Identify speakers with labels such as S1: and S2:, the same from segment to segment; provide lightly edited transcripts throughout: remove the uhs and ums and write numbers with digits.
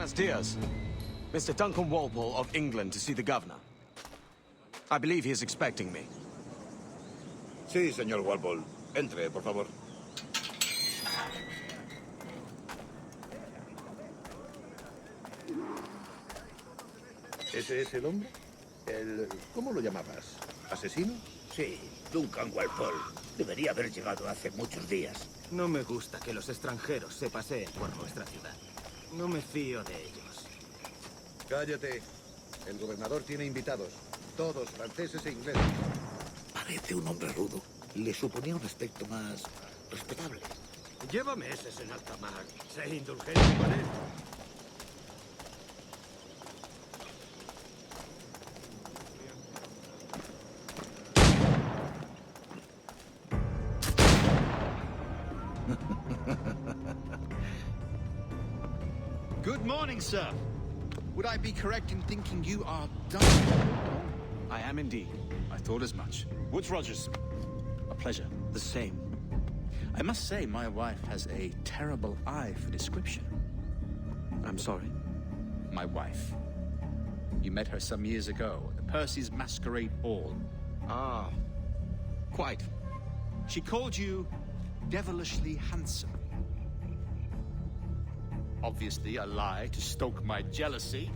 S1: Buenos dias. Mr. Duncan Walpole of England to see the governor. I believe he is expecting me.
S2: Sí, señor Walpole. Entre, por favor. ¿Ese es el hombre? ¿Cómo lo llamabas? ¿Asesino?
S3: Sí, Duncan Walpole. Debería haber llegado hace muchos días.
S4: No me gusta que los extranjeros se paseen por nuestra ciudad. No me fío de ellos.
S2: Cállate. El gobernador tiene invitados. Todos franceses e ingleses.
S3: Parece un hombre rudo. Le suponía un aspecto más respetable.
S4: Lleva meses en alta mar. Sé indulgente con él.
S5: Good morning, sir. Would I be correct in thinking you are Duncan?
S1: I am indeed.
S5: I thought as much. Woods Rogers. A pleasure.
S1: The same.
S5: I must say, my wife has a terrible eye for description.
S1: I'm sorry.
S5: My wife. You met her some years ago at the Percy's Masquerade Ball.
S1: Ah, quite.
S5: She called you devilishly handsome. Obviously a lie to stoke my jealousy.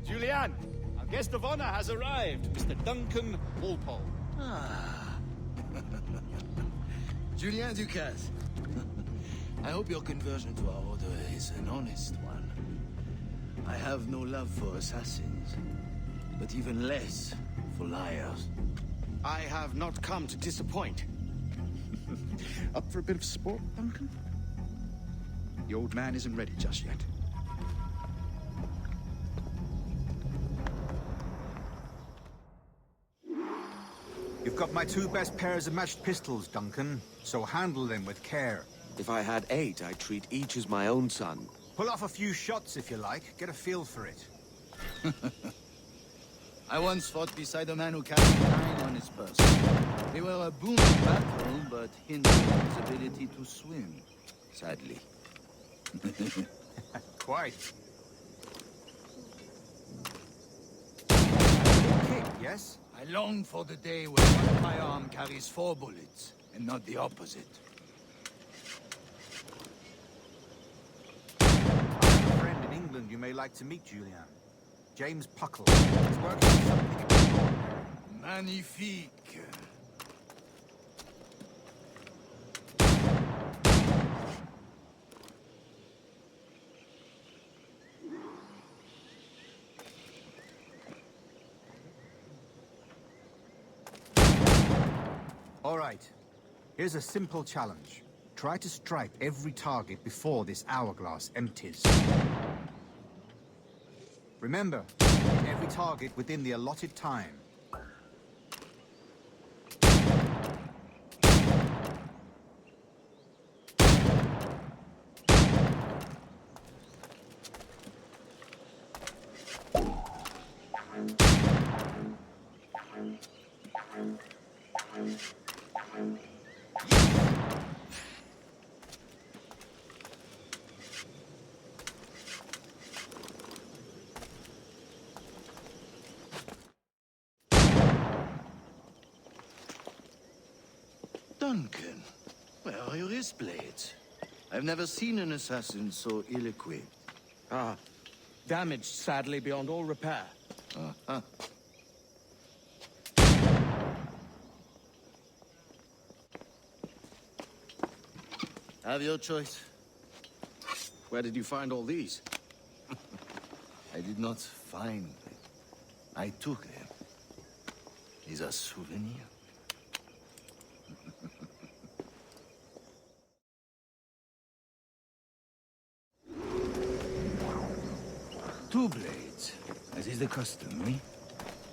S5: Julianne, our guest of honor has arrived, Mr. Duncan Walpole.
S6: Ah. Julien Ducasse. I hope your conversion to our order is an honest one. I have no love for assassins, but even less for liars.
S1: I have not come to disappoint.
S5: Up for a bit of sport, Duncan? The old man isn't ready just yet.
S7: You've got my 2 best pairs of matched pistols, Duncan, so handle them with care.
S1: If I had 8, I'd treat each as my own son.
S7: Pull off a few shots if you like, get a feel for it.
S6: I once fought beside a man who carried 9 on his person. They were a boon in battle, but hindered his ability to swim, sadly.
S7: Quite. Kick, yes?
S6: I long for the day when one firearm carries 4 bullets, and not the opposite.
S7: I have a friend in England you may like to meet, Julian. James Puckle. He's working on something extraordinary.
S6: Magnifique.
S7: All right. Here's a simple challenge. Try to strike every target before this hourglass empties. Remember, hit every target within the allotted time.
S6: Duncan, where are your wrist blades? I've never seen an assassin so ill-equipped.
S1: Ah, damaged sadly beyond all repair.
S6: Uh-huh. Have your choice.
S1: Where did you find all these?
S6: I did not find them. I took them. These are souvenirs. 2 blades, as is the custom, eh?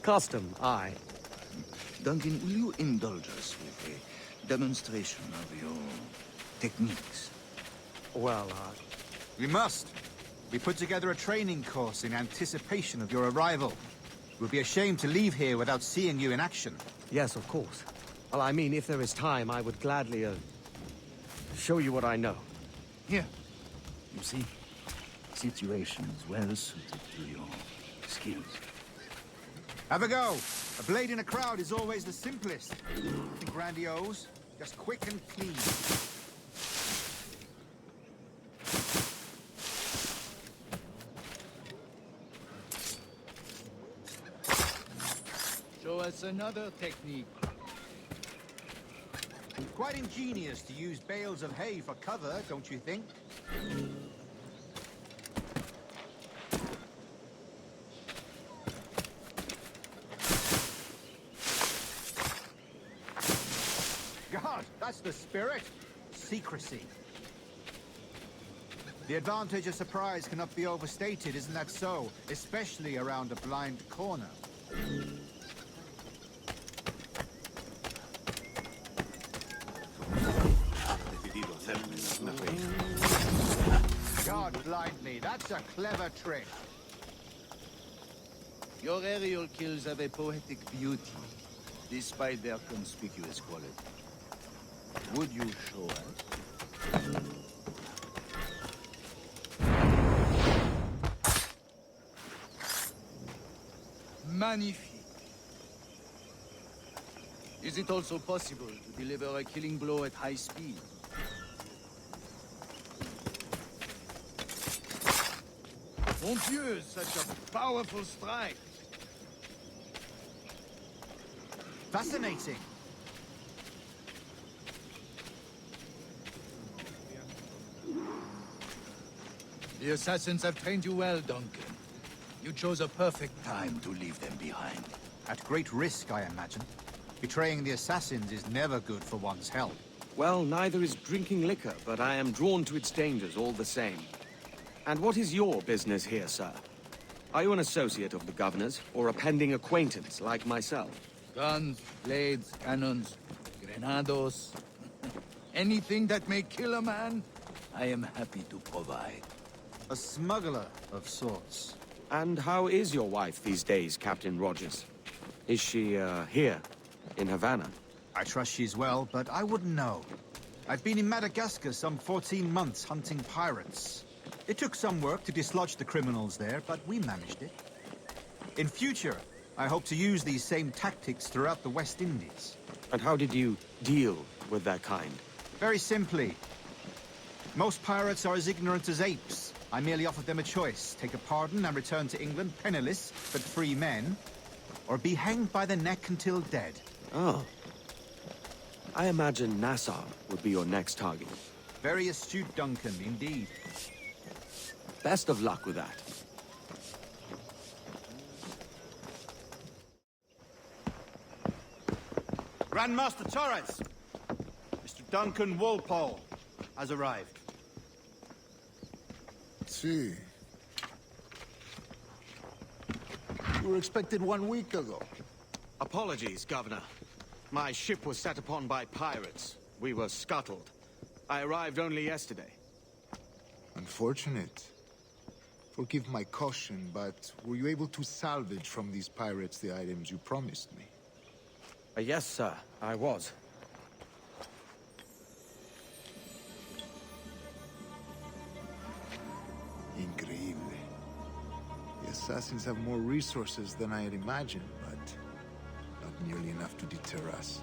S1: Custom, aye.
S6: Duncan, will you indulge us with a demonstration of your techniques?
S1: Well,
S7: We must. We put together a training course in anticipation of your arrival. We'll be ashamed to leave here without seeing you in action.
S1: yes, of course. Well, I mean, if there is time, I would gladly, show you what I know.
S6: Here. You see? situations well suited to your skills.
S7: Have a go. A blade in a crowd is always the simplest. Nothing grandiose, just quick and clean.
S6: Show us another technique.
S7: Quite ingenious to use bales of hay for cover, don't you think? God, that's the spirit. Secrecy. The advantage of surprise cannot be overstated, isn't that so? Especially around a blind corner. God blind me, that's a clever trick.
S6: Your aerial kills have a poetic beauty, despite their conspicuous quality. Would you show us? Magnifique. Is it also possible to deliver a killing blow at high speed? Mon Dieu, such a powerful strike!
S7: Fascinating.
S6: The assassins have trained you well, Duncan. You chose a perfect time to leave them behind.
S7: At great risk, I imagine. Betraying the assassins is never good for one's health.
S1: Well, neither is drinking liquor, but I am drawn to its dangers all the same. And what is your business here, sir? Are you an associate of the governor's, or a pending acquaintance like myself?
S6: Guns, blades, cannons, grenados. Anything that may kill a man, I am happy to provide.
S7: A smuggler of sorts.
S1: And how is your wife these days, Captain Rogers? Is she, here, in Havana?
S7: I trust she's well, but I wouldn't know. I've been in Madagascar some 14 months hunting pirates. It took some work to dislodge the criminals there, but we managed it. In future, I hope to use these same tactics throughout the West Indies.
S1: And how did you deal with that kind?
S7: Very simply. Most pirates are as ignorant as apes. I merely offered them a choice. Take a pardon and return to England penniless, but free men. Or be hanged by the neck until dead.
S1: Oh. I imagine Nassau would be your next target.
S7: Very astute, Duncan, indeed.
S1: Best of luck with that.
S8: Grandmaster Torres! Mr. Duncan Walpole has arrived.
S2: See. You were expected 1 week ago.
S1: Apologies, Governor. My ship was set upon by pirates. We were scuttled. I arrived only yesterday.
S9: Unfortunate. Forgive my caution, but were you able to salvage from these pirates the items you promised me?
S1: Yes, sir, I was.
S9: Increíble. The assassins have more resources than I had imagined, but not nearly enough to deter us.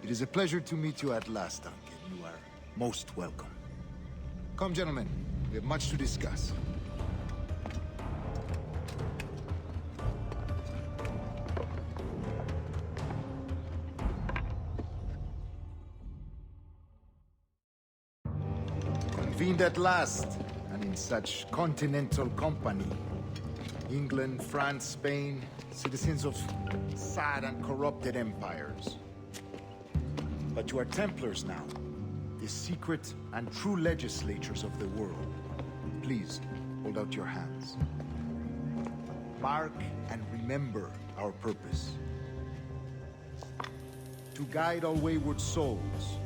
S9: It is a pleasure to meet you at last, Duncan. You are most welcome. Come, gentlemen. We have much to discuss. Convened at last, and in such continental company. England, France, Spain, citizens of sad and corrupted empires. But you are Templars now, the secret and true legislators of the world. Please, hold out your hands. Mark and remember our purpose. To guide all wayward souls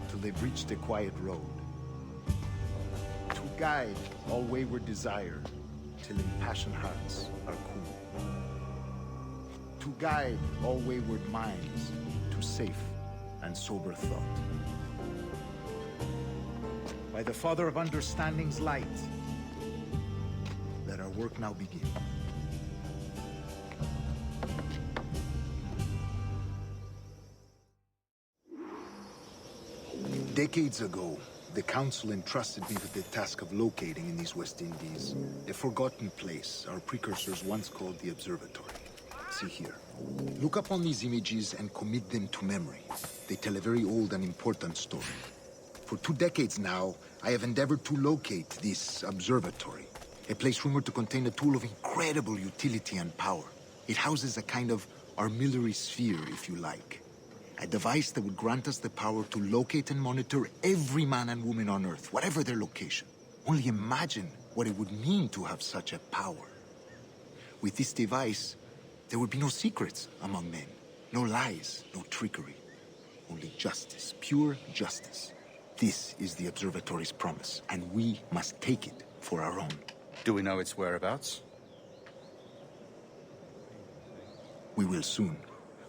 S9: till they've reached the quiet road. To guide all wayward desire till impassioned hearts are cool. To guide all wayward minds to safe and sober thought. By the Father of Understanding's light, work now begin. Decades ago, the Council entrusted me with the task of locating in these West Indies a forgotten place our precursors once called the Observatory. See here. Look upon these images and commit them to memory. They tell a very old and important story. For 2 decades now, I have endeavored to locate this observatory, a place rumored to contain a tool of incredible utility and power. It houses a kind of armillary sphere, if you like. A device that would grant us the power to locate and monitor every man and woman on Earth, whatever their location. Only imagine what it would mean to have such a power. With this device, there would be no secrets among men, no lies, no trickery. Only justice, pure justice. This is the Observatory's promise, and we must take it for our own.
S10: Do we know its whereabouts?
S9: We will soon.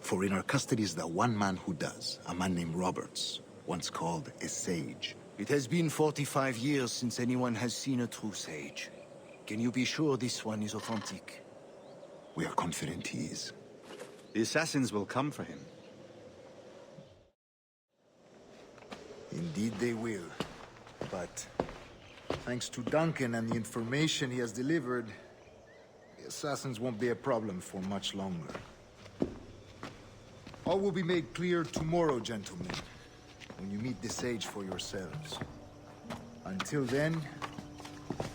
S9: For in our custody is the one man who does, a man named Roberts, once called a sage.
S6: It has been 45 years since anyone has seen a true sage. Can you be sure this one is authentic?
S9: We are confident he is.
S10: The assassins will come for him.
S9: Indeed they will. But thanks to Duncan and the information he has delivered, the assassins won't be a problem for much longer. All will be made clear tomorrow, gentlemen, when you meet the sage for yourselves. Until then,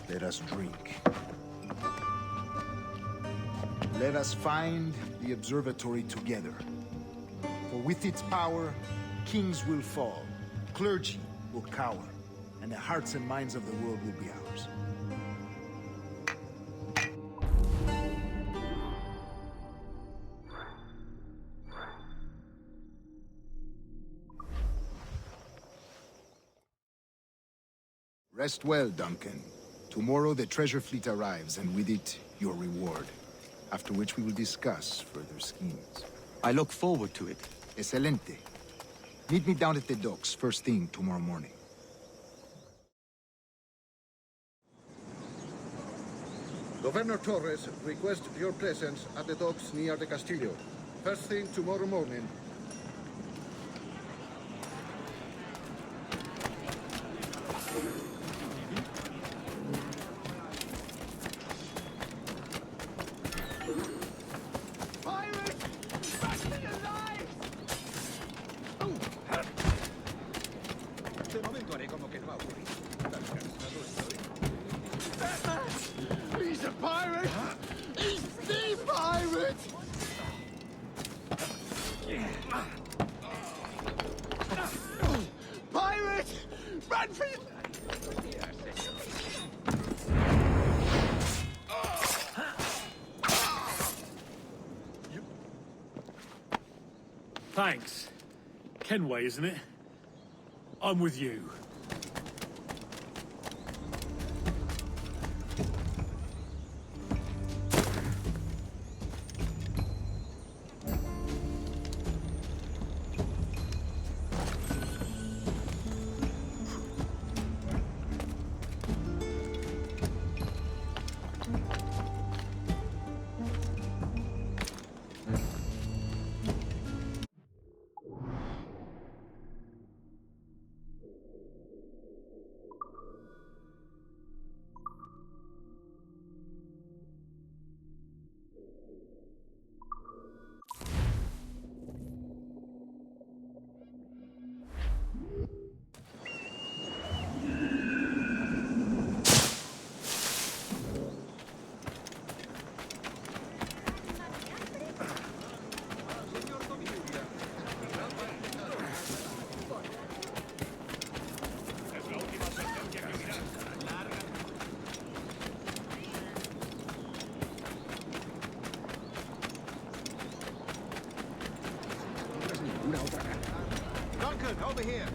S9: let us drink. Let us find the observatory together. For with its power, kings will fall, clergy will cower, and the hearts and minds of the world will be ours. Rest well, Duncan. Tomorrow the treasure fleet arrives, and with it, your reward. After which we will discuss further schemes.
S1: I look forward to it.
S9: Excelente. Meet me down at the docks first thing tomorrow morning.
S2: Governor Torres requests your presence at the docks near the Castillo. First thing tomorrow morning.
S5: He's a pirate! He's the pirate! Pirate! Run for your...
S11: Thanks. Kenway, isn't it? I'm with you.
S8: Duncan, over here.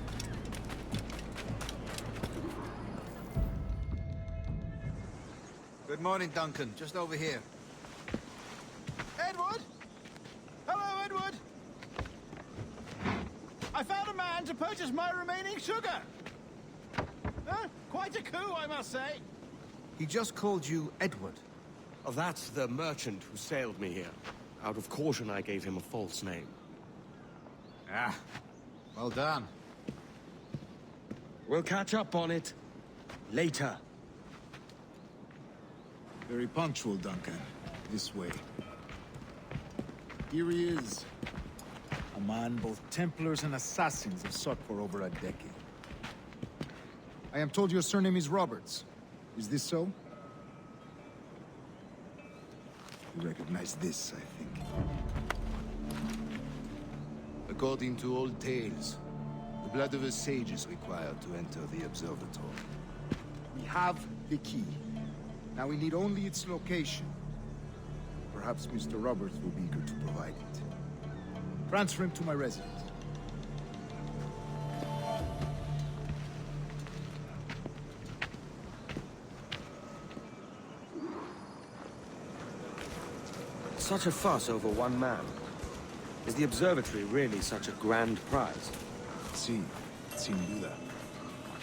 S8: Good morning, Duncan. Just over here. Edward? Hello, Edward. I found a man to purchase my remaining sugar. Quite a coup, I must say.
S3: He just called you Edward.
S1: Oh, that's the merchant who sailed me here. Out of caution, I gave him a false name.
S7: Ah, well done.
S1: We'll catch up on it later.
S9: Very punctual, Duncan. This way. Here he is. A man both Templars and Assassins have sought for over a decade. I am told your surname is Roberts. Is this so? You recognize this, I think.
S6: According to old tales, the blood of a sage is required to enter the observatory.
S9: We have the key. Now we need only its location. Perhaps Mr. Roberts will be eager to provide it. Transfer him to my residence.
S1: Such a fuss over one man. Is the observatory really such a grand prize?
S9: See, sin duda.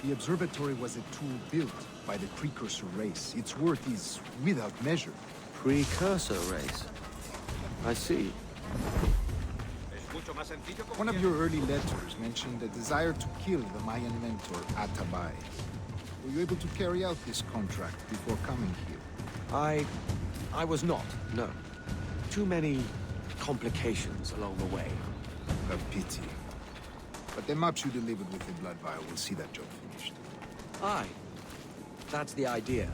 S9: The observatory was a tool built by the precursor race. Its worth is without measure.
S1: Precursor race? I see.
S9: One of your early letters mentioned a desire to kill the Mayan mentor, Atabay. Were you able to carry out this contract before coming here?
S1: I was not, no. Too many complications along the way.
S9: A pity. But the maps you delivered with the blood vial will see that job finished.
S1: Aye. That's the idea.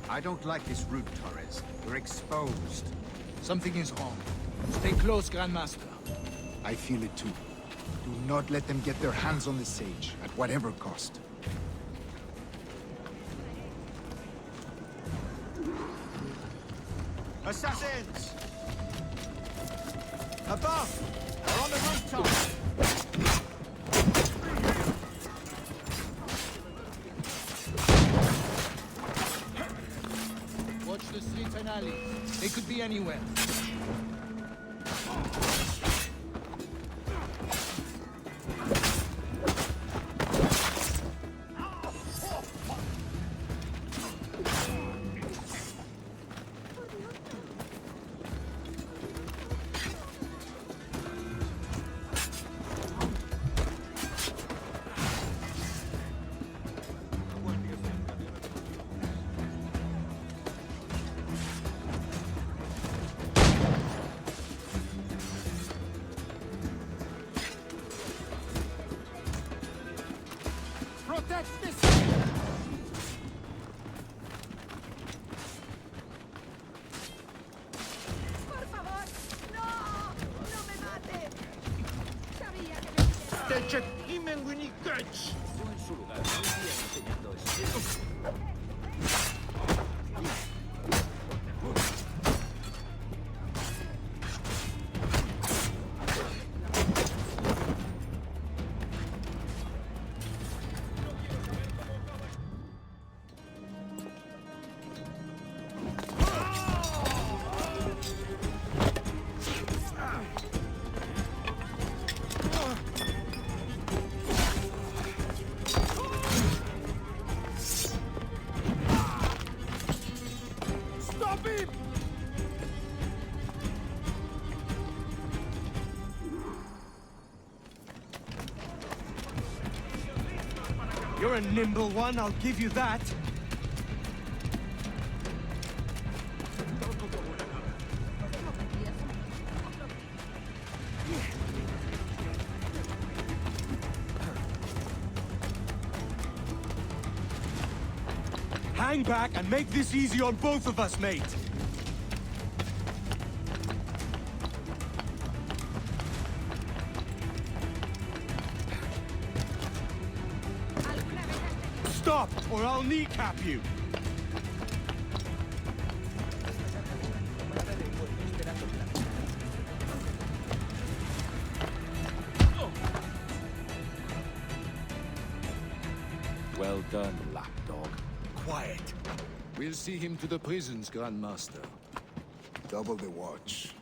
S7: I don't like this route, Torres. You're exposed.
S6: Something is wrong. Stay close, Grandmaster.
S9: I feel it too. Do not let them get their hands on the sage, at whatever cost.
S8: Assassins! Above! They're on the rooftop!
S6: Watch the streets and alleys. They could be anywhere.
S8: Protect this!
S12: Por favor, no, no me mate. Sabía que me
S8: Stop him!
S1: You're a nimble one, I'll give you that. Hang back and make this easy on both of us, mate. Stop, or I'll kneecap you.
S6: Well done, lapdog.
S1: Quiet.
S6: We'll see him to the prisons, Grandmaster.
S9: Double the watch.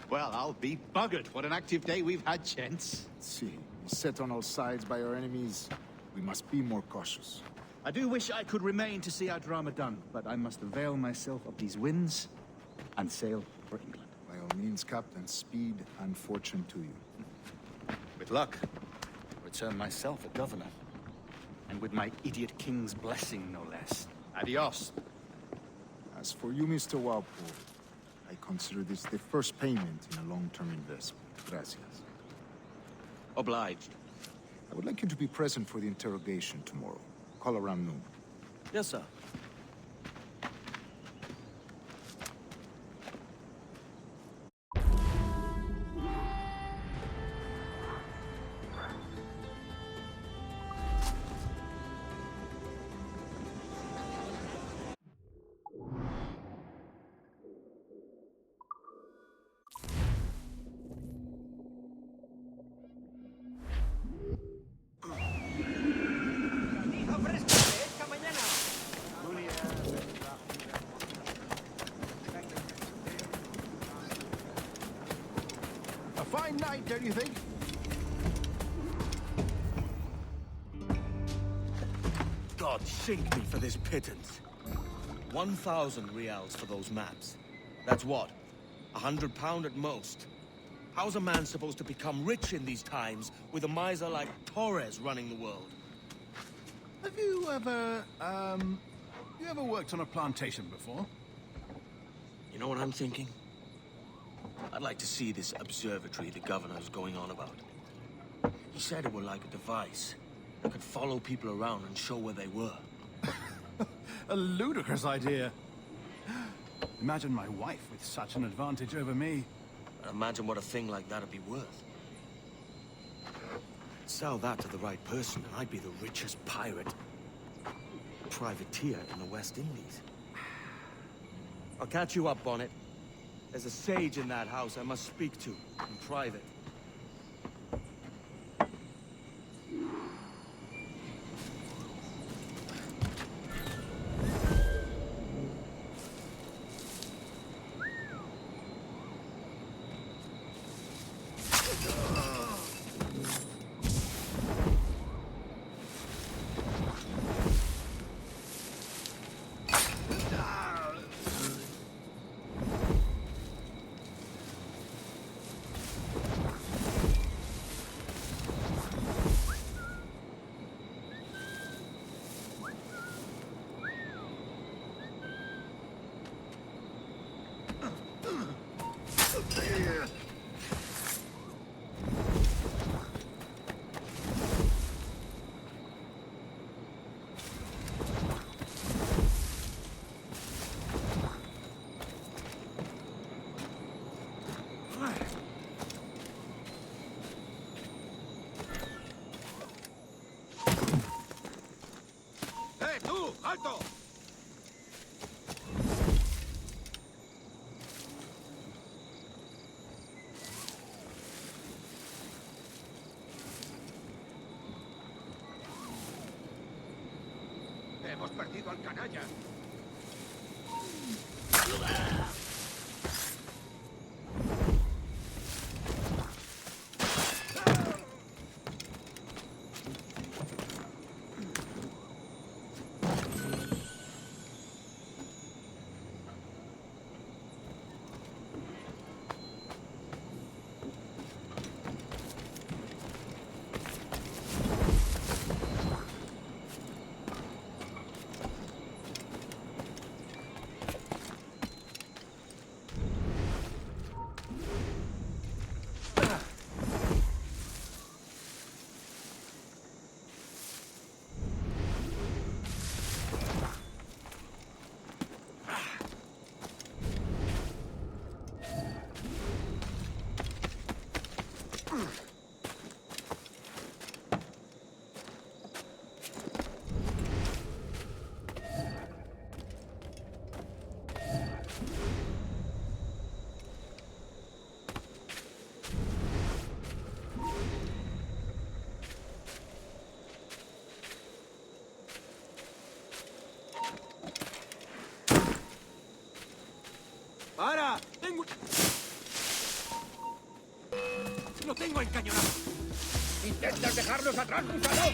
S8: Well, I'll be buggered. What an active day we've had, gents.
S9: See, set on all sides by our enemies, we must be more cautious.
S13: I do wish I could remain to see our drama done, but I must avail myself of these winds and sail for England.
S9: By all means, Captain, speed and fortune to you.
S10: With luck, return myself a governor. And with my idiot king's blessing, no less. Adios.
S9: As for you, Mr. Walpole, I consider this the first payment in a long-term investment. Gracias.
S1: Obliged.
S9: I would like you to be present for the interrogation tomorrow. Call around noon.
S1: Yes, sir.
S8: A fine night, don't you think?
S1: God sink me for this pittance. 1,000 reals for those maps. That's what? £100 at most. How's a man supposed to become rich in these times with a miser like Torres running the world?
S8: Have you ever worked on a plantation before?
S1: You know what I'm thinking? I'd like to see this observatory the governor's going on about. He said it were like a device that could follow people around and show where they were.
S8: A ludicrous idea. Imagine my wife with such an advantage over me.
S1: Imagine what a thing like that'd be worth. Sell that to the right person, and I'd be the richest pirate, privateer in the West Indies. I'll catch you up, Bonnet. There's a sage in that house I must speak to in private.
S8: ¡Alto! Hemos perdido al canalla.
S1: ¡Para! ¡Tengo... ¡Lo tengo encañonado!
S8: ¡Intentas dejarnos atrás, gusano!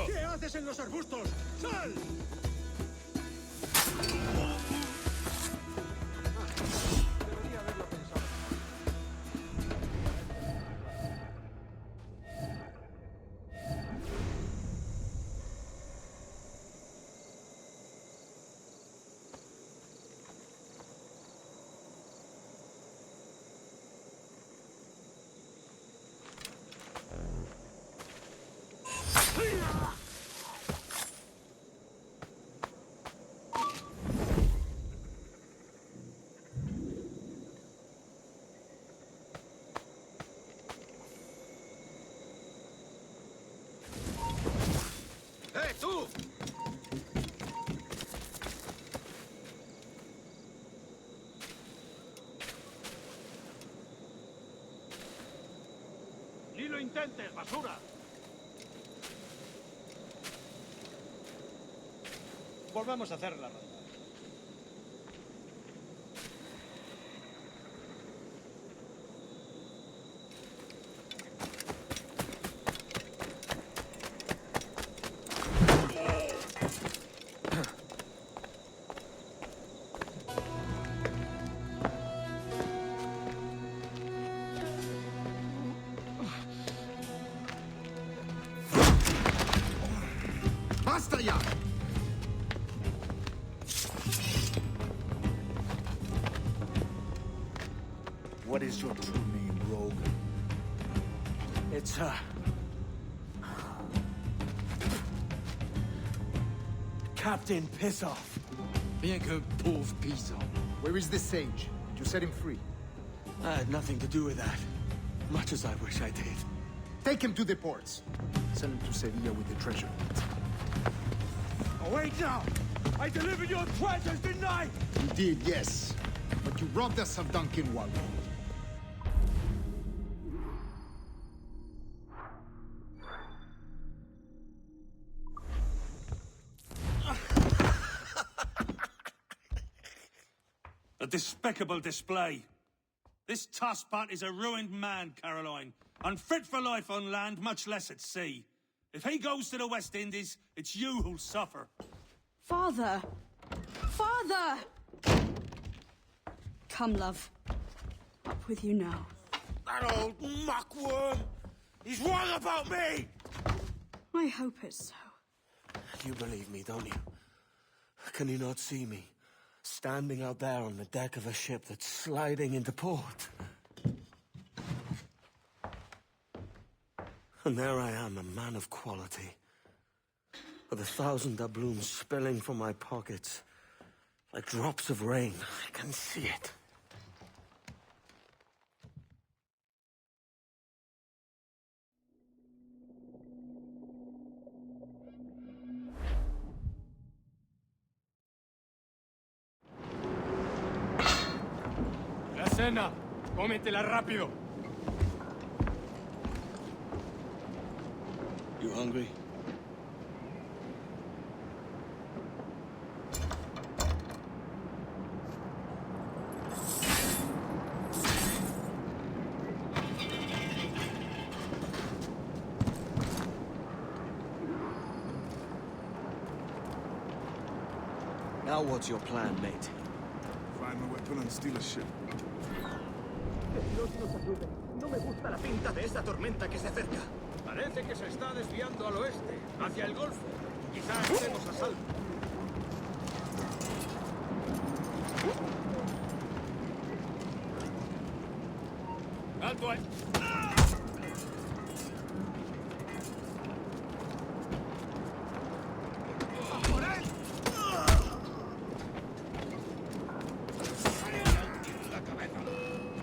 S11: ¿Qué haces en los arbustos? ¡Sal! Debería haberlo pensado.
S4: ¡Tú!
S11: ¡Ni lo intentes, basura! Volvamos a hacer la ronda.
S9: ¡Basta ya!
S3: What is your true name, rogue?
S1: It's, Captain Piss Off.
S9: Bien que pauvre paysan. Where is the sage? Did you set him free?
S1: I had nothing to do with that. Much as I wish I did.
S9: Take him to the ports. Send him to Sevilla with the treasure.
S11: Oh, wait now! I delivered your treasures, didn't I?
S9: You did, yes. But you robbed us of Duncan Wallow.
S11: A despicable display. This tosspot is a ruined man, Caroline. Unfit for life on land, much less at sea. If he goes to the West Indies, it's you who'll suffer.
S14: Father! Father! Come, love. Up with you now.
S11: That old muckworm! He's wrong about me!
S14: I hope it's so.
S1: You believe me, don't you? Can you not see me? Standing out there on the deck of a ship that's sliding into port. And there I am, a man of quality. With 1,000 doubloons spilling from my pockets. Like drops of rain. I can see it.
S11: La cena. Cómetela rápido.
S1: You hungry? Now what's your plan, mate?
S8: Find a weapon and steal a ship.
S4: Que Dios nos ayude. No me gusta la pinta de esa tormenta que se acerca.
S11: Parece que se está desviando al oeste, hacia el Golfo. Quizás estemos a salvo. ¡Alto ahí!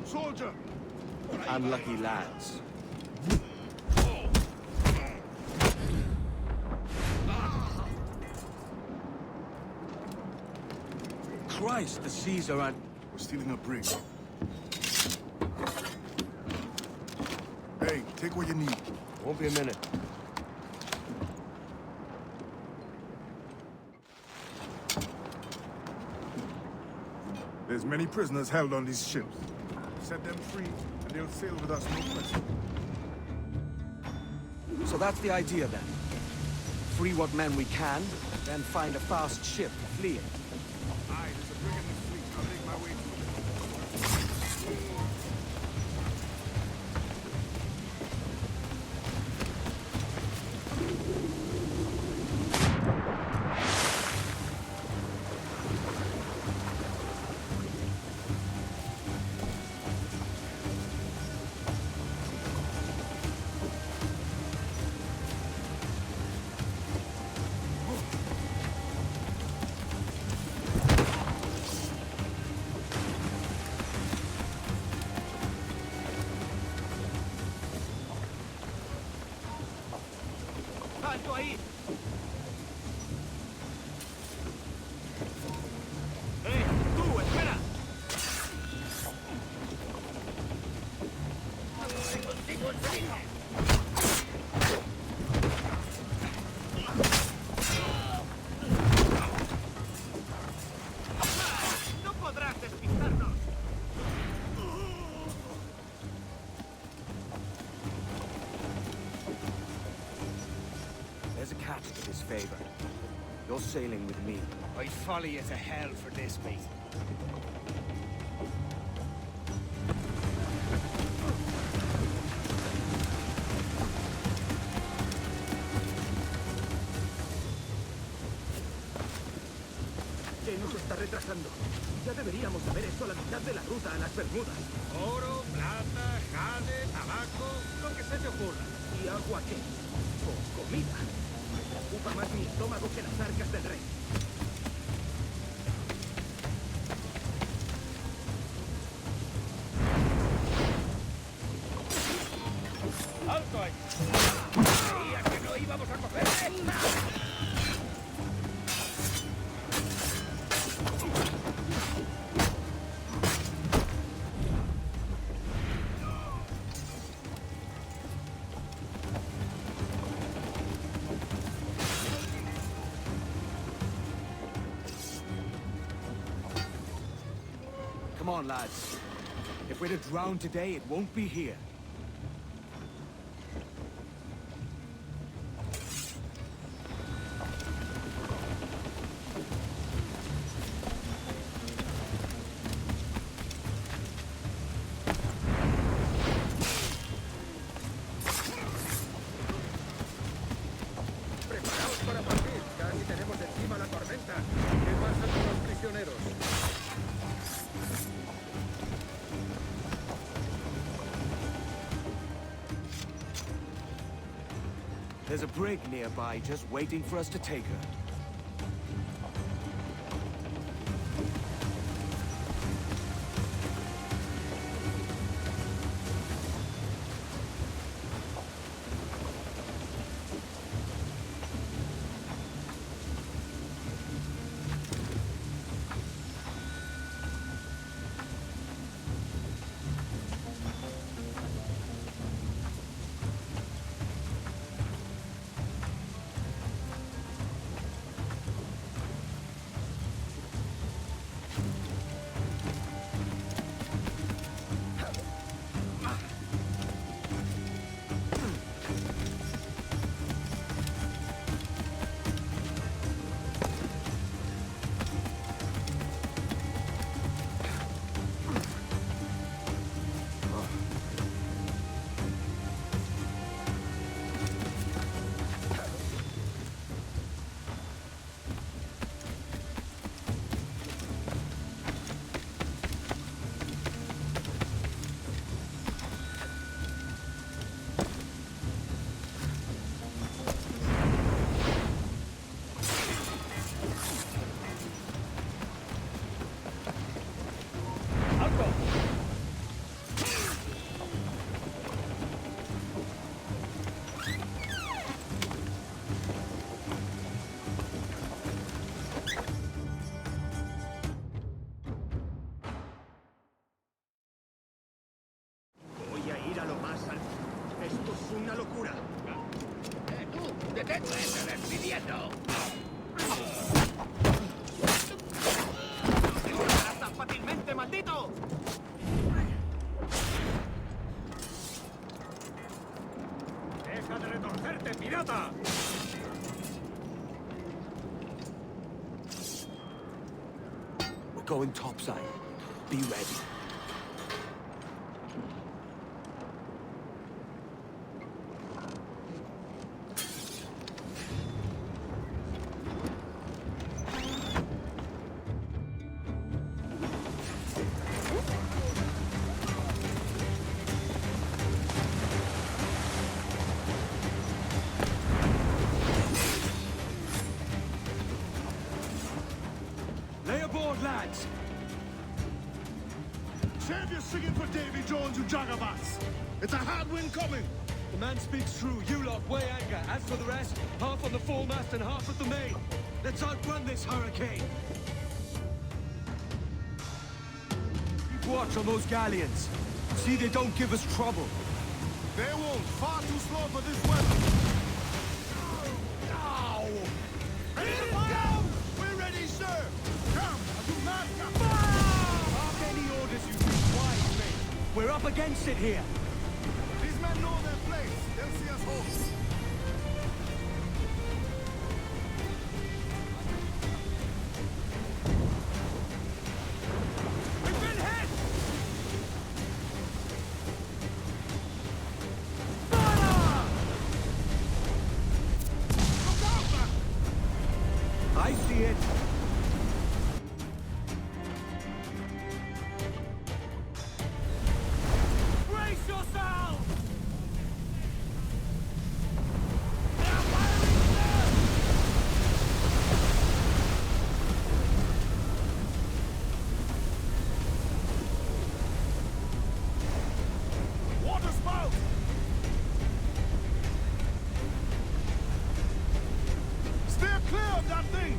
S8: Soldier!
S1: Unlucky lads. Christ, the seas are at...
S8: We're stealing a brig. Hey, take what you need.
S1: Won't be a minute.
S8: There's many prisoners held on these ships. Set them free, and they'll sail with us no question.
S1: So that's the idea then. Free what men we can, then find a fast ship fleeing.
S8: Aye, there's a brig in the fleet. I'll make my way to it.
S4: ¡Alto ahí! ¡Tú, espera!
S3: Contigo enseguida.
S4: ¡No podrás despistarnos!
S1: There's a catch to this favor. You're sailing with me.
S10: I'd follow you to hell for this, mate.
S4: ¿Qué nos está retrasando? Ya deberíamos haber hecho la mitad de la ruta a las Bermudas. Oro, plata, jade, tabaco, lo que se te ocurra. ¿Y agua qué? O comida. Ocupa más mi estómago que las arcas del rey.
S3: ¡Alto ahí! Creía que no íbamos a coger esta.
S1: Come on, lads. If we're to drown today, it won't be here.
S2: Preparaos para partir. Casi tenemos encima la tormenta. ¿Qué pasa con los prisioneros?
S1: There's a brig nearby just waiting for us to take her.
S4: Voy a ir a lo más alto. Esto es una locura.
S3: ¡Tú! ¡Detente ese despidiendo!
S4: ¡No te volarás tan fácilmente, maldito! ¡Deja de retorcerte, pirata!
S1: We're going topside. Be ready. Lay aboard, lads!
S5: Save your singing for Davy Jones, you jagabats! It's a hard wind coming!
S1: The man speaks true. You lot weigh anchor. As for the rest, half on the foremast and half at the main. Let's outrun this hurricane. Keep watch on those galleons. See they don't give us trouble.
S5: They won't. Far too slow for this weather. Ow! Ready to fire? We're ready, sir! Come! You mad?
S1: Mark any orders you think wise, mate. We're up against it here.
S5: These men know their place. They'll see us home.
S4: We've been hit! Fire!
S5: Look out, man!
S1: I see it.
S4: Brace yourselves!
S5: Water spout! Steer clear of that thing!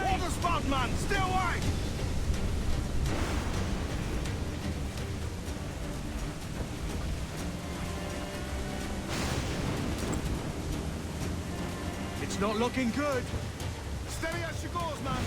S5: Water spout, man! Stay wide!
S1: It's not looking good.
S5: Steady as she goes, man!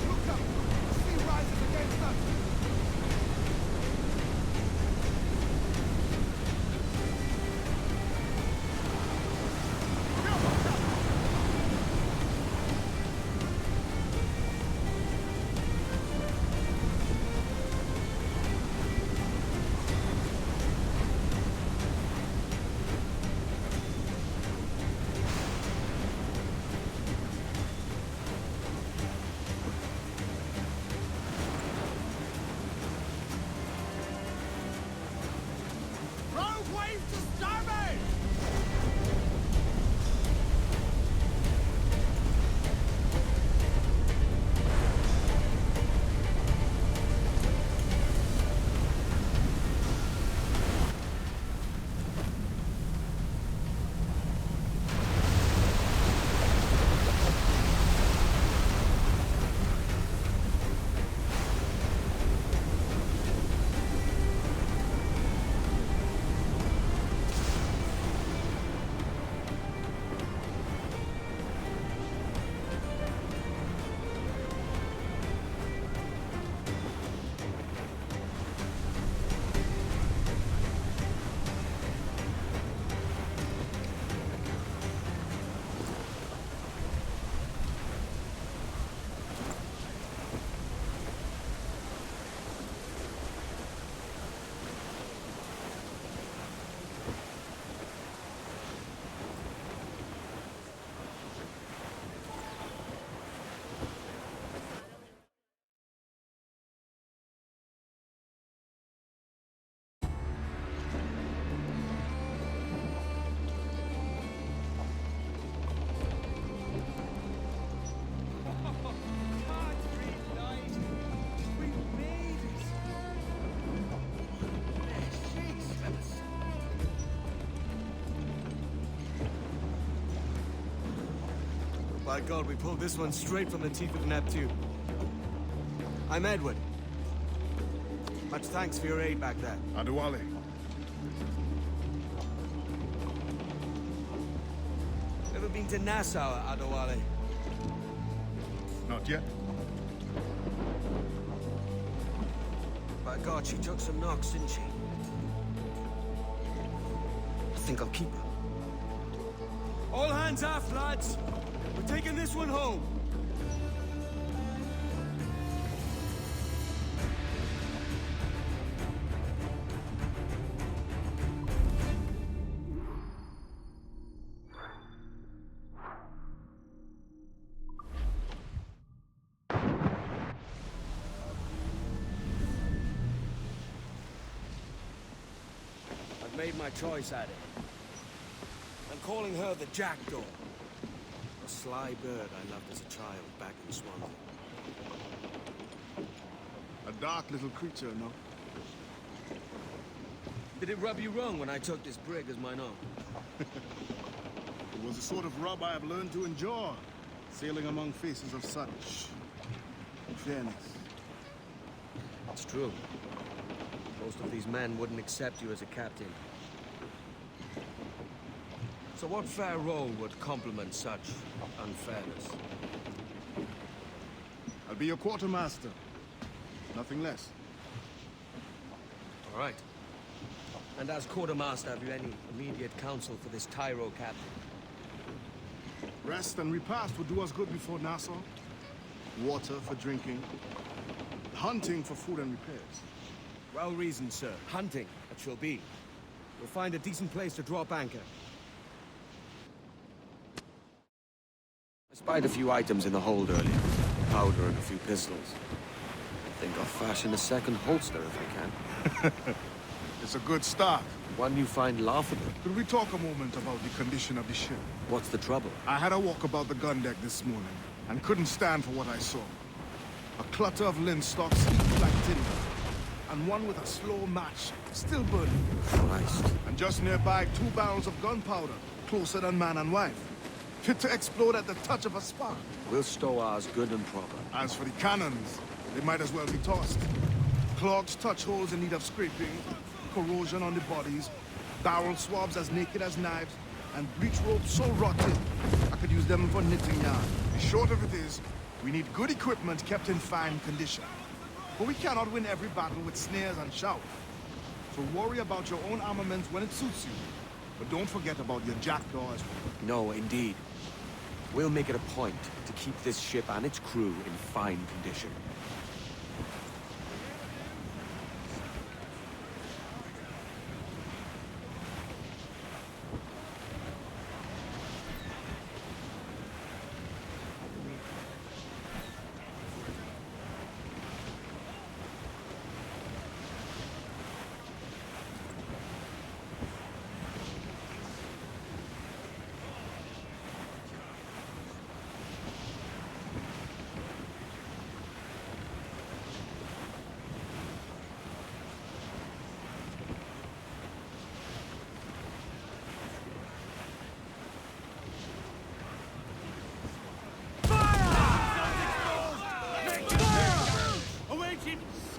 S5: Look up! The sea rises against us!
S1: By God, we pulled this one straight from the teeth of Ep.2. I'm Edward. Much thanks for your aid back there.
S15: Adewale.
S1: Ever been to Nassau, Adewale?
S15: Not yet.
S1: By God, she took some knocks, didn't she? I think I'll keep her. All hands aft, lads! We're taking this one home! I've made my choice at it. I'm calling her the Jackdaw. A sly bird I loved as a child back in Swansea.
S15: A dark little creature, no?
S1: Did it rub you wrong when I took this brig as mine own?
S15: It was a sort of rub I have learned to endure, sailing among faces of such fairness.
S1: It's true. Most of these men wouldn't accept you as a captain. So what fair role would complement such unfairness?
S15: I'll be your quartermaster. Nothing less.
S1: All right. And as quartermaster, have you any immediate counsel for this Tyro captain?
S15: Rest and repast would do us good before Nassau. Water for drinking. Hunting for food and repairs.
S1: Well reasoned, sir. Hunting, it shall be. We'll find a decent place to drop anchor. I spied a few items in the hold earlier. Powder and a few pistols. I think I'll fashion a second holster if I can.
S15: It's a good start.
S1: One you find laughable.
S15: Could we talk a moment about the condition of the ship?
S1: What's the trouble?
S15: I had a walk about the gun deck this morning, and couldn't stand for what I saw. A clutter of linstocks heaped like tinder, and one with a slow match, still burning.
S1: Christ.
S15: And just nearby, 2 barrels of gunpowder, closer than man and wife. Fit to explode at the touch of a spark.
S1: We'll stow ours good and proper.
S15: As for the cannons, they might as well be tossed. Clogged touch holes in need of scraping, corrosion on the bodies, barrel swabs as naked as knives, and breech ropes so rotten, I could use them for knitting yarn. The short of it is, we need good equipment kept in fine condition. But we cannot win every battle with snares and shout. So worry about your own armament when it suits you. But don't forget about your jackdaw as well.
S1: No, indeed. We'll make it a point to keep this ship and its crew in fine condition.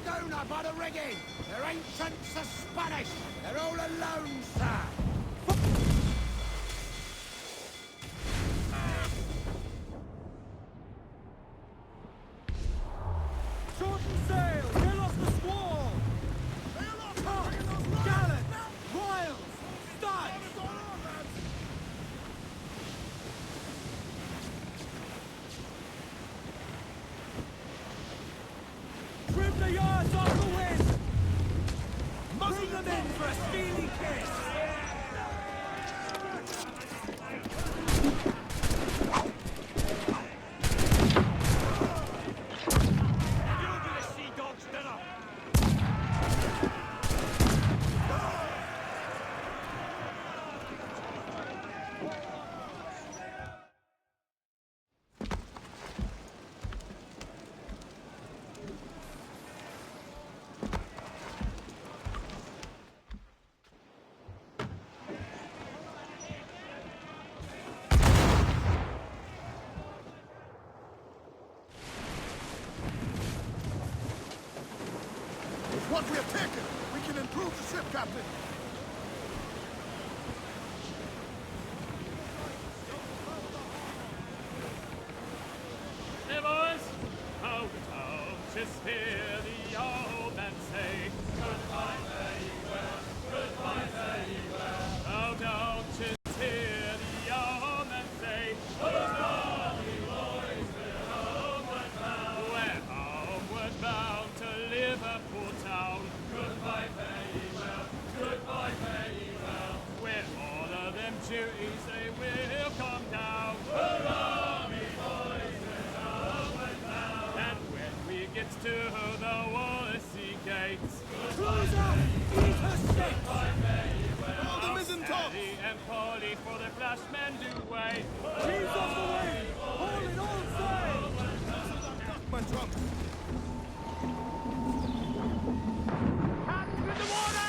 S4: Schooner by the rigging! Their ancients are Spanish! They're all alone, sir! Shorten sail! Get off the squall! Tops! Gallant! Royals! Studs! Trim the yards off the wind! Bring them in for a steely kiss!
S15: Captain.
S16: Hey, boys! Out, just hear the old man say, goodbye, fare ye well, goodbye, fare ye well. Oh, don't just hear the old man say, goodbye, boys, we're homeward bound. We're homeward bound to Liverpool town. Goodbye, fare ye well, goodbye, fare ye well. With all of them duties, they will come down. Hurrah, me boys, we're homeward bound. And when we get to the Wallasey gates,
S4: Cruiser, eat her steak!
S16: goodbye, fare ye well.
S15: All the mizzen tops!
S16: Sally and Polly for the flashmen do wait.
S4: He's off the way! Hold it all sail!
S15: My drums.
S16: Hands in the water!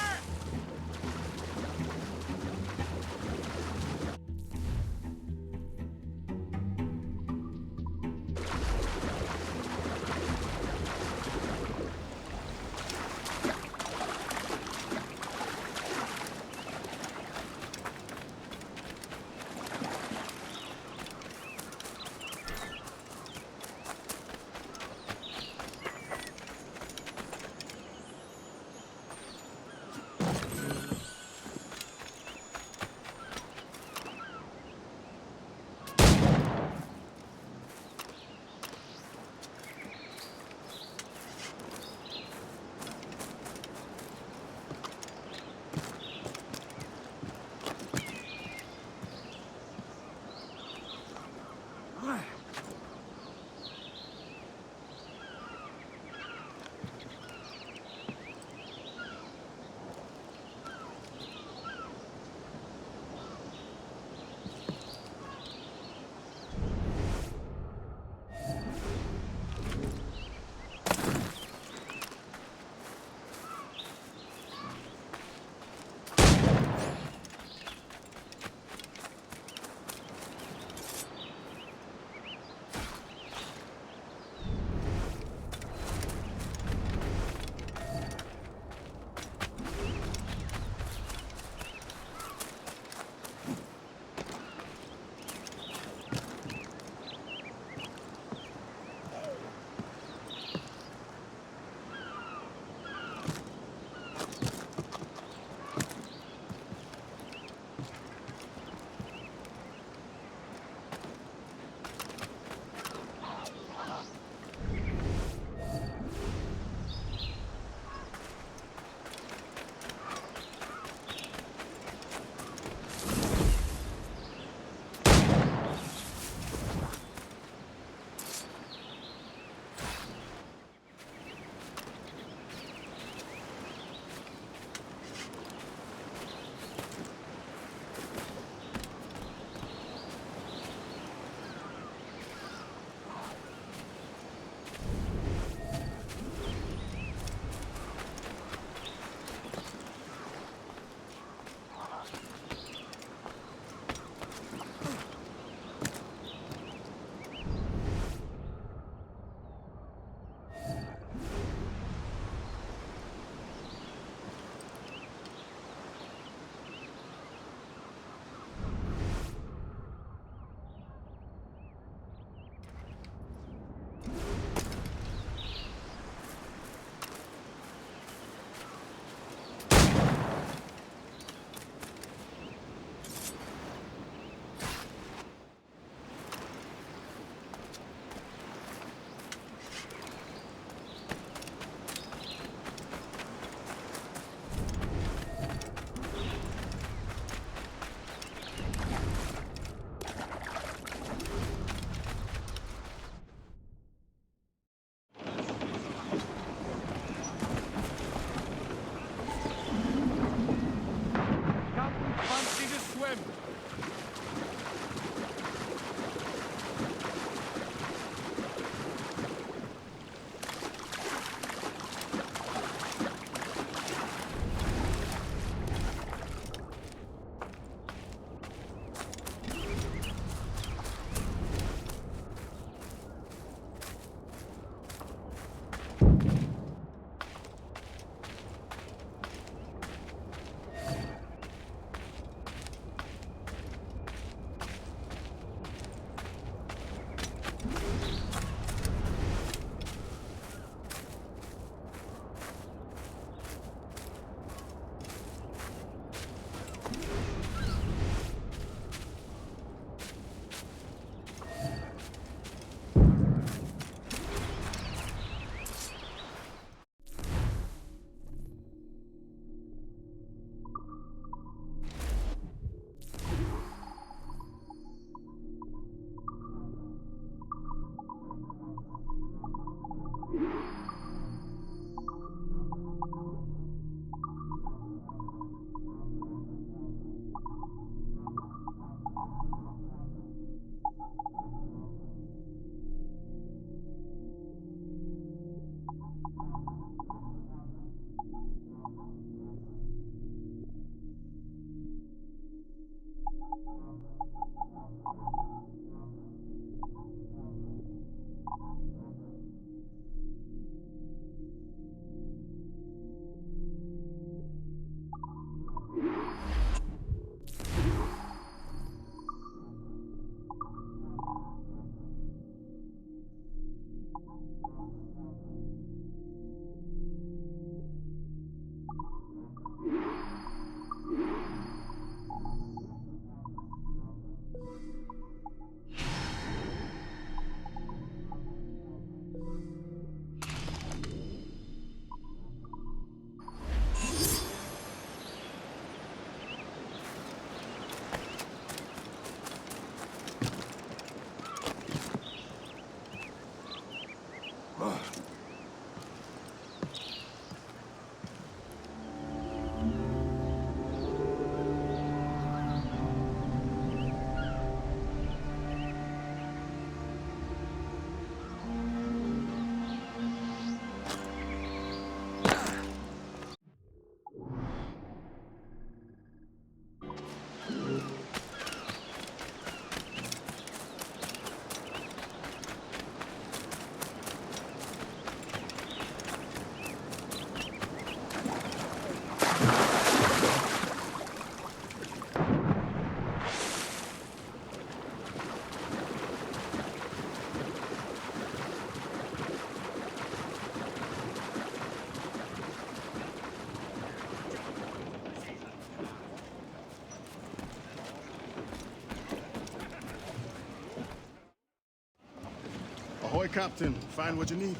S15: Ahoy, Captain. Find what you need.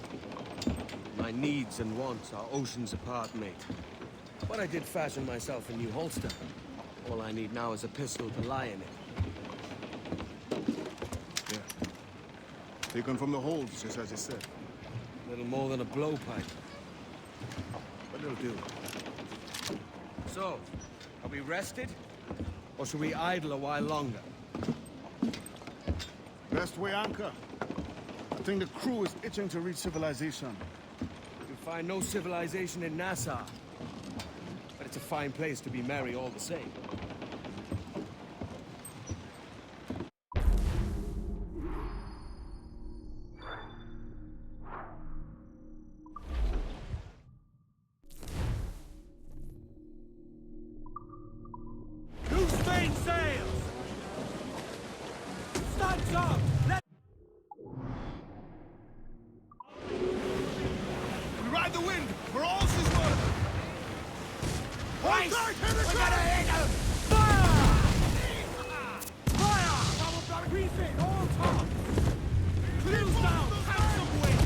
S1: My needs and wants are oceans apart, mate. But I did fashion myself a new holster. All I need now is a pistol to lie in it.
S15: Yeah. Taken from the holds, just as you said.
S1: Little more than a blowpipe. But it'll do. So, are we rested? Or should we idle a while longer?
S15: Best way anchor. I think the crew is itching to reach civilization.
S1: You'll find no civilization in Nassau. But it's a fine place to be merry all the same.
S11: Loose main sails! Studs up! Let
S15: We ride the wind! We're all is one!
S11: Right!
S15: We gotta hit him!
S11: Fire! Refit all tops! Clews down! Have some wind!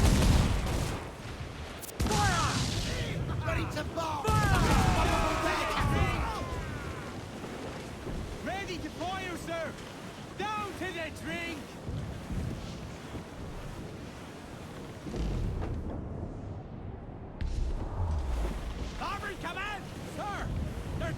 S11: Fire!
S3: Ready to bomb!
S11: Ready to fire, sir! Down to the drink! Starboard command! Sir! They're...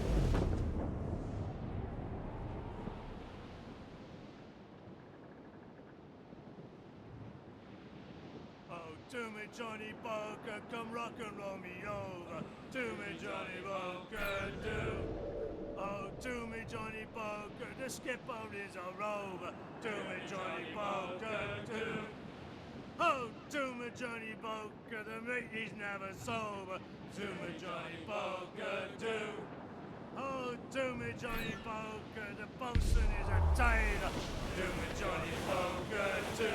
S16: Oh, to me, Johnny Poker, come rock and roll me over. To me, Johnny Poker, do. Oh, to me, Johnny Poker, the skipper is a rover. To me, Johnny Poker, do. Oh, to me, Johnny Poker, the mate is never sober. To me, Johnny Poker, do. Oh, to me, Johnny Poker, the bosun is a tailor. To me, Johnny Poker, do.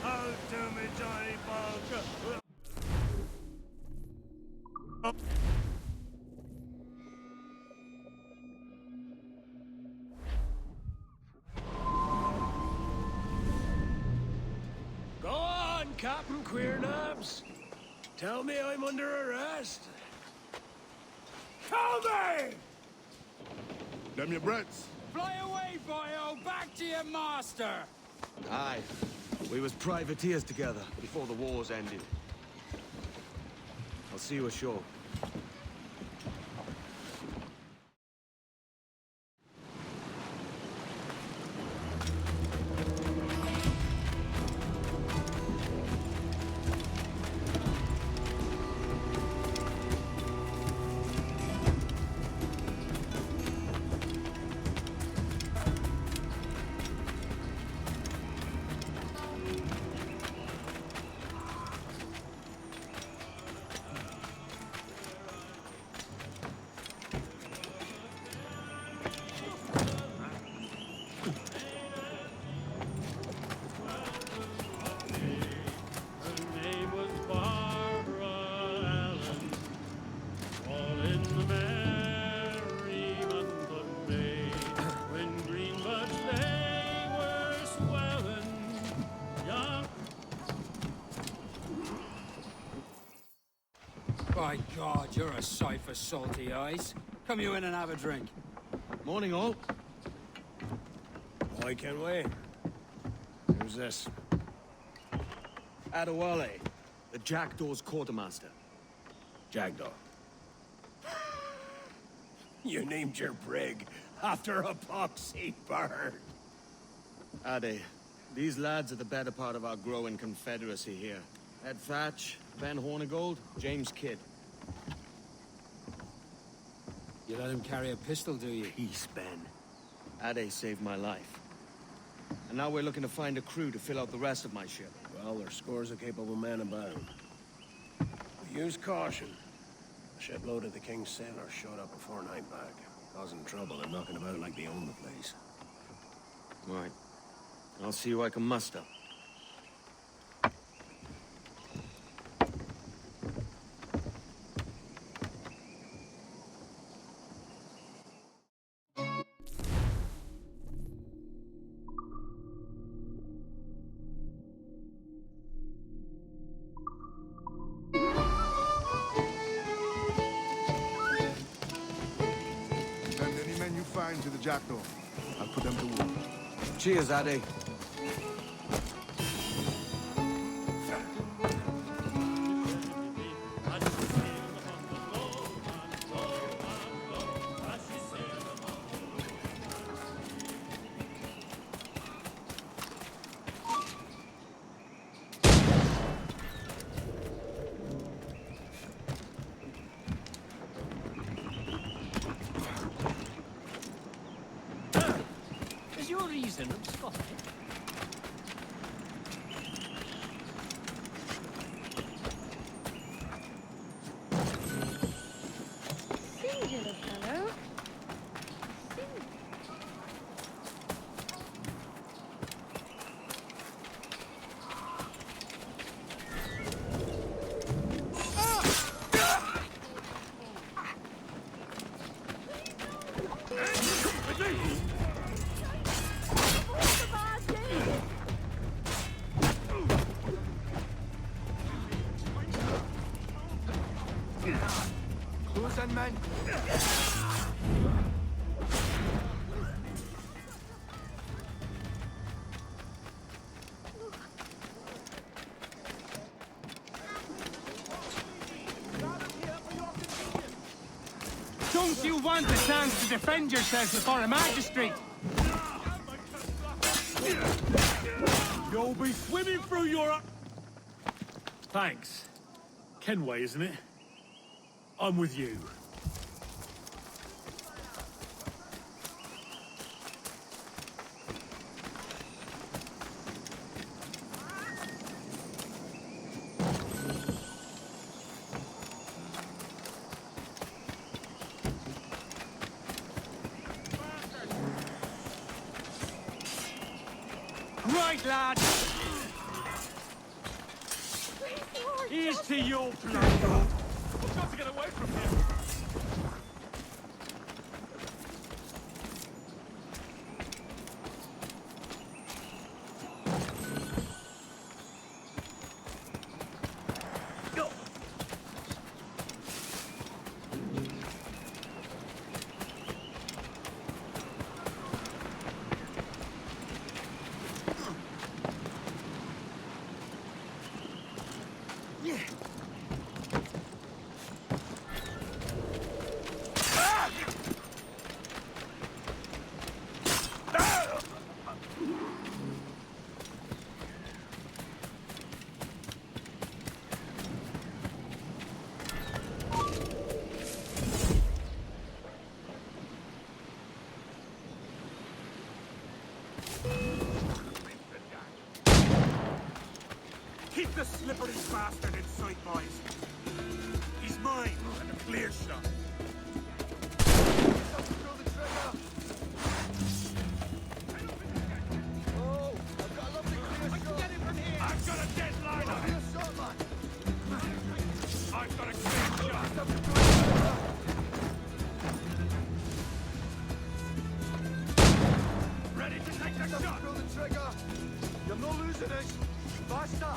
S16: Oh, to me, Johnny Poker. Oh.
S11: Go on, Captain Queernabs. Tell me I'm under arrest. Tell me!
S15: Them your breaths.
S11: Fly away, boyo! Back to your master!
S1: Aye. We was privateers together before the wars ended. I'll see you ashore.
S16: Her name was Barbara Allen, all in the merry month of May, when green buds they were swelling, young.
S17: By God, you're a sight for salty eyes. Come you in and have a drink.
S1: Morning, all.
S11: I can wait. Who's this?
S1: Adewale, the Jackdaw's quartermaster.
S11: Jackdaw. You named your brig after a poxy bird.
S1: Ade, these lads are the better part of our growing confederacy here. Ed Thatch, Ben Hornigold, James Kidd.
S17: You let him carry a pistol, do you?
S1: Peace, Ben. Ade saved my life. And now we're looking to find a crew to fill out the rest of my ship.
S11: Well, there's scores of capable men about. We use caution. A shipload of the King's sailors showed up before nightback, causing trouble and knocking about like they own the place.
S1: Right. I'll see who I can muster.
S15: jackdaw. I'll put them to work.
S1: Cheers, Addy.
S16: Is your reason obscure?
S12: Singular fellow.
S4: Close in, men.
S11: Don't you want a chance to defend yourself before a magistrate? You'll be swimming through your...
S18: Thanks. Kenway, isn't it? I'm with you.
S11: Right, lad. Here's to your plan.
S16: We've got to get away from here.
S11: Keep the slippery bastard in sight, boys. He's mine, and a clear shot. I've got a dead line on him. I've got a clear shot. Ready to take the shot.
S4: Pull the trigger. You're not losing this. Faster.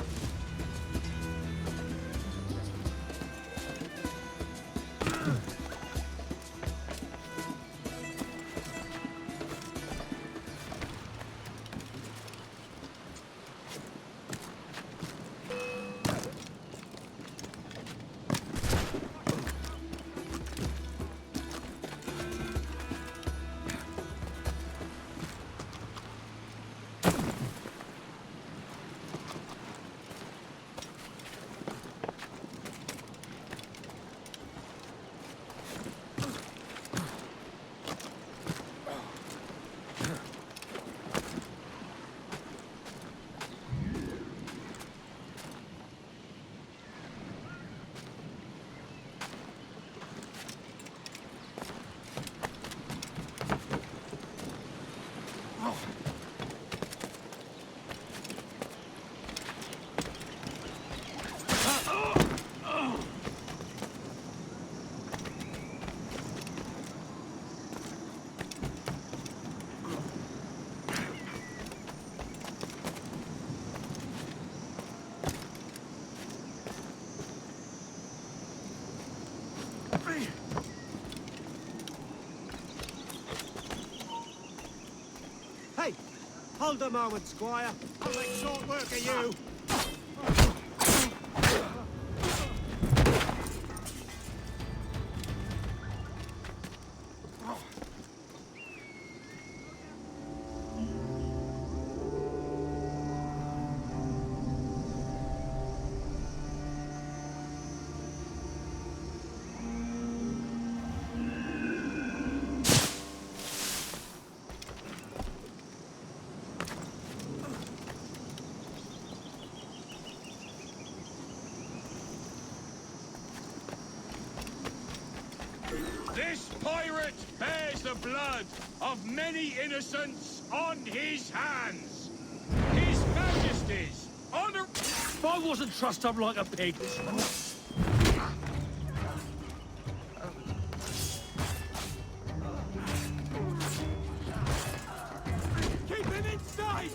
S4: Hold a moment, Squire. I'll make short work of you.
S11: This pirate bears the blood of many innocents on his hands. His Majesty's honor...
S18: If I wasn't trussed up like a pig...
S4: Keep him in sight!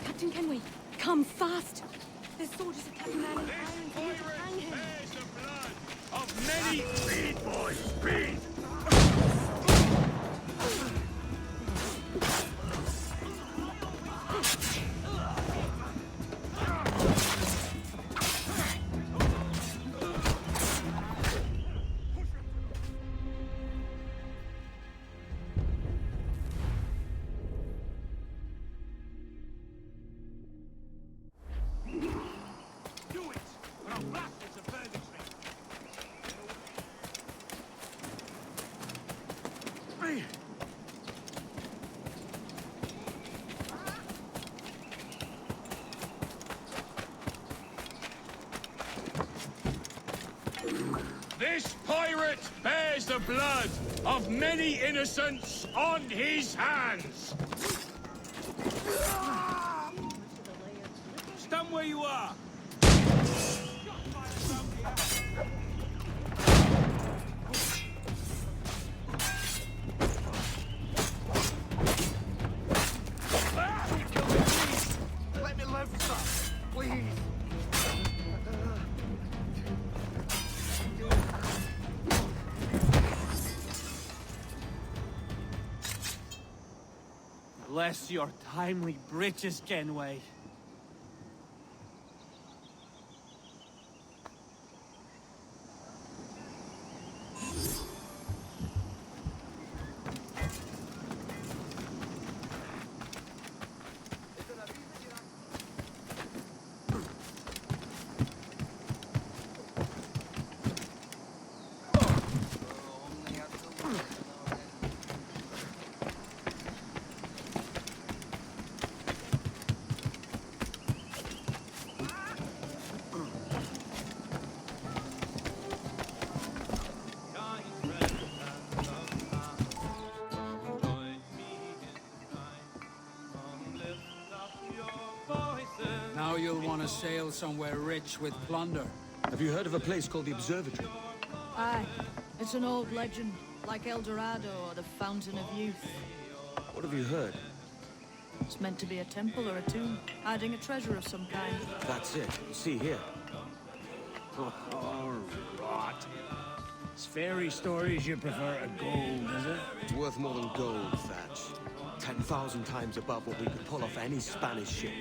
S14: Captain Kenway, come fast! There's soldiers attacking man in iron. We need to hang him.
S11: bears the blood of many... Speed, boys, speed!
S4: Do it, or I'll blast it to purgatory.
S11: This pirate bears the blood of many innocents on his hands.
S4: Stand where you are.
S15: Let me live, sir. Please.
S4: Bless your timely breeches, Kenway.
S17: Now you'll want to sail somewhere rich with plunder.
S1: Have you heard of a place called the Observatory?
S19: Aye. It's an old legend, like El Dorado or the Fountain of Youth.
S1: What have you heard?
S19: It's meant to be a temple or a tomb, hiding a treasure of some kind.
S1: That's it. See here.
S18: Oh, rot. It's fairy stories you prefer to gold, is it?
S1: It's worth more than gold, Thatch. 10,000 times above what we could pull off any Spanish ship.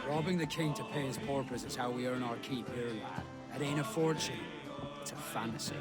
S17: Robbing the king to pay his porpoise is how we earn our keep here, lad. That ain't a fortune. It's a fantasy.